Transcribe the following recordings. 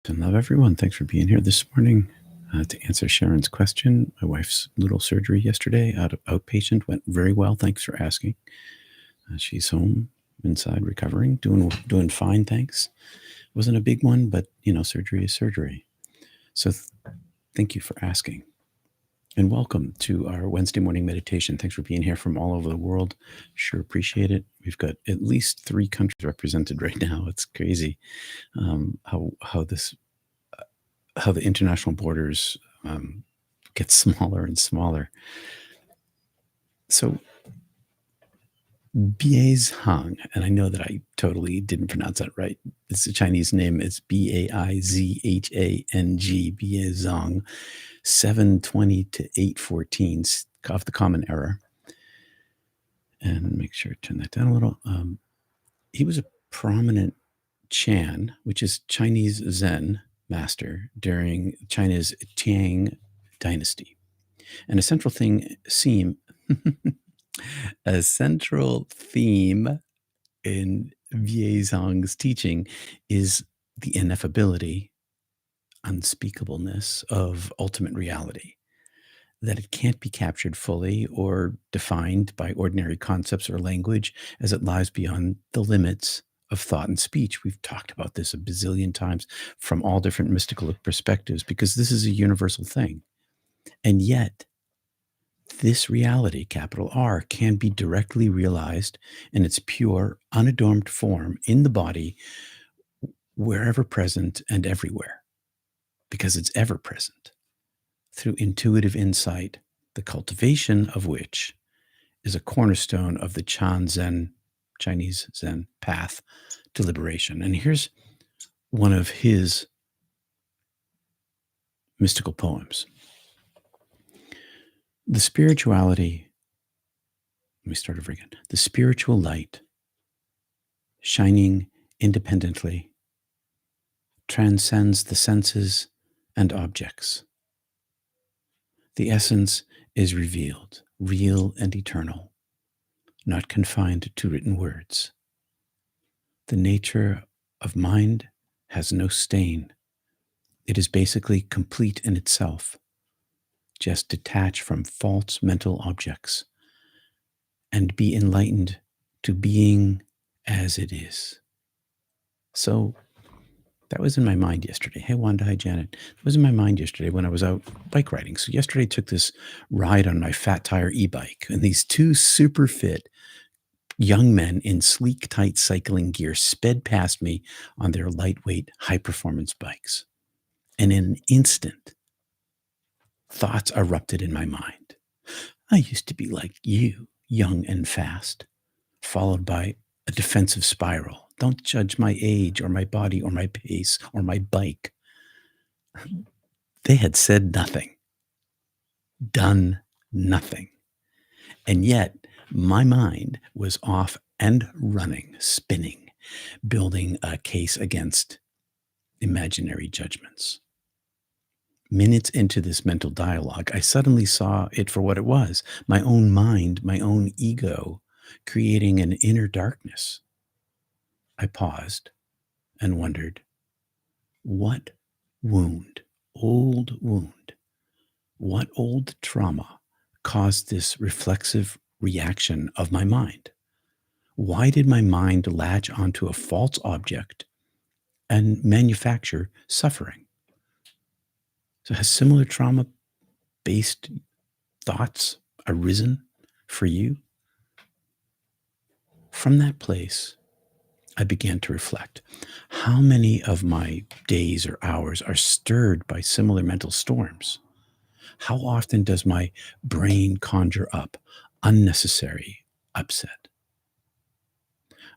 And love everyone. Thanks for being here this morning to answer Sharon's question. My wife's little surgery yesterday, outpatient, went very well. Thanks for asking. She's home inside recovering, doing fine. Thanks. Wasn't a big one, but surgery is surgery. So thank you for asking. And welcome to our Wednesday morning meditation. Thanks for being here from all over the world. Sure appreciate it. We've got at least 3 countries represented right now. It's crazy how the international borders get smaller and smaller. So Biezhang, and I know that I totally didn't pronounce that right. It's a Chinese name. It's Baizhang, Biezhang, 720 to 814, off the common era. And make sure to turn that down a little. He was a prominent Chan, which is Chinese Zen master during China's Tang dynasty. And a central theme in Viezong's teaching is the ineffability, unspeakableness of ultimate reality, that it can't be captured fully or defined by ordinary concepts or language, as it lies beyond the limits of thought and speech. We've talked about this a bazillion times from all different mystical perspectives, because this is a universal thing. And yet, this reality, capital R, can be directly realized in its pure, unadorned form in the body, wherever present and everywhere, because it's ever present, through intuitive insight, the cultivation of which is a cornerstone of the Chinese Zen path to liberation. And here's one of his mystical poems. The spirituality, let me start over again. The spiritual light, shining independently, transcends the senses and objects. The essence is revealed, real and eternal, not confined to written words. The nature of mind has no stain. It is basically complete in itself, just detach from false mental objects and be enlightened to being as it is. So that was in my mind yesterday. Hey, Wanda, hi, Janet. That was in my mind yesterday when I was out bike riding. So yesterday I took this ride on my fat tire e-bike, and these 2 super fit young men in sleek, tight cycling gear sped past me on their lightweight, high-performance bikes. And in an instant, thoughts erupted in my mind. I used to be like you, young and fast, followed by a defensive spiral. Don't judge my age or my body or my pace or my bike. They had said nothing, done nothing. And yet my mind was off and running, spinning, building a case against imaginary judgments. Minutes into this mental dialogue, I suddenly saw it for what it was, my own mind, my own ego, creating an inner darkness. I paused and wondered, what old wound, what old trauma caused this reflexive reaction of my mind? Why did my mind latch onto a false object and manufacture suffering? So has similar trauma-based thoughts arisen for you? From that place, I began to reflect. How many of my days or hours are stirred by similar mental storms? How often does my brain conjure up unnecessary upset?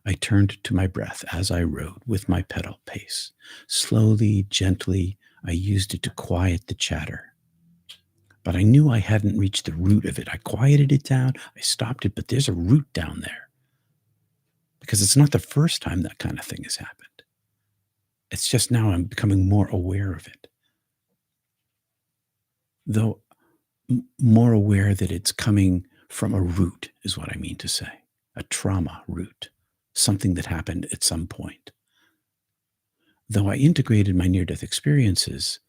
I turned to my breath as I rode with my pedal pace. Slowly, gently, I used it to quiet the chatter. But I knew I hadn't reached the root of it. I quieted it down, I stopped it, but there's a root down there. Because it's not the first time that kind of thing has happened. It's just now I'm becoming more aware of it. Though more aware that it's coming from a root is what I mean to say. A trauma root. Something that happened at some point. though I integrated my near death experiences,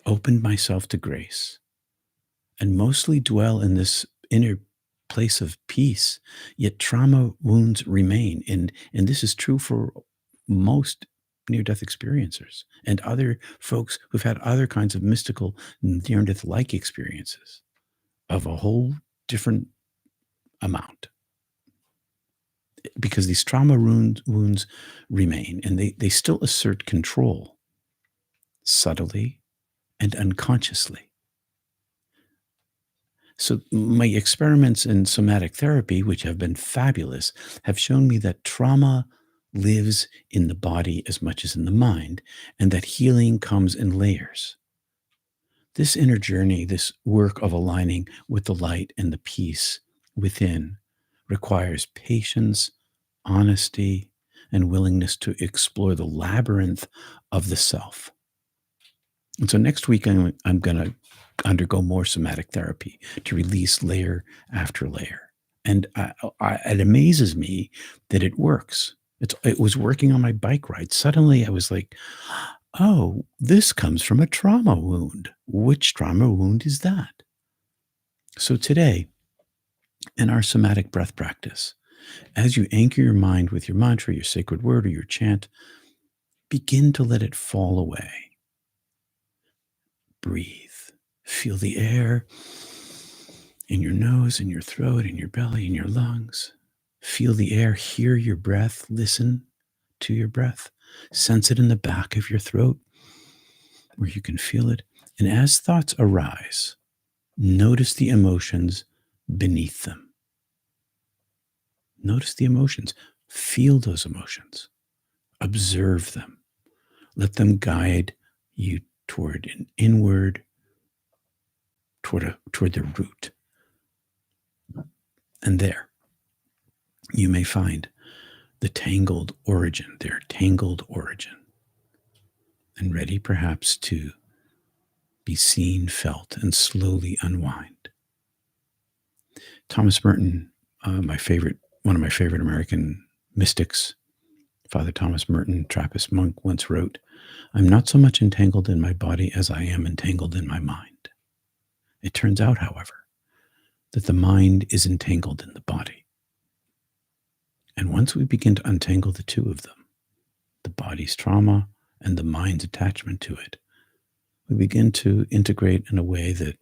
opened myself to grace, and mostly dwell in this inner place of peace, yet trauma wounds remain. And this is true for most near death experiencers and other folks who've had other kinds of mystical near death like experiences of a whole different amount. Because these wounds remain, and they still assert control subtly and unconsciously. So, my experiments in somatic therapy, which have been fabulous, have shown me that trauma lives in the body as much as in the mind, and that healing comes in layers. This inner journey, this work of aligning with the light and the peace within, requires patience, honesty, and willingness to explore the labyrinth of the self. And so next week, I'm going to undergo more somatic therapy to release layer after layer. And it amazes me that it works. It was working on my bike ride. Suddenly I was like, oh, this comes from a trauma wound. Which trauma wound is that? So today, in our somatic breath practice, as you anchor your mind with your mantra, your sacred word, or your chant, begin to let it fall away. Breathe. Feel the air in your nose, in your throat, in your belly, in your lungs. Feel the air, hear your breath, listen to your breath. Sense it in the back of your throat where you can feel it. And as thoughts arise, notice the emotions beneath them. Notice the emotions. Feel those emotions. Observe them. Let them guide you toward an inward, toward the root. And there, you may find their tangled origin, and ready perhaps to be seen, felt, and slowly unwind. Thomas Merton, one of my favorite American mystics, Father Thomas Merton, Trappist monk, once wrote, "I'm not so much entangled in my body as I am entangled in my mind." It turns out, however, that the mind is entangled in the body. And once we begin to untangle the two of them, the body's trauma and the mind's attachment to it, we begin to integrate in a way that,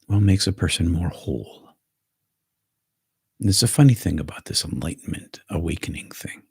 well, makes a person more whole. And there's a funny thing about this enlightenment, awakening thing.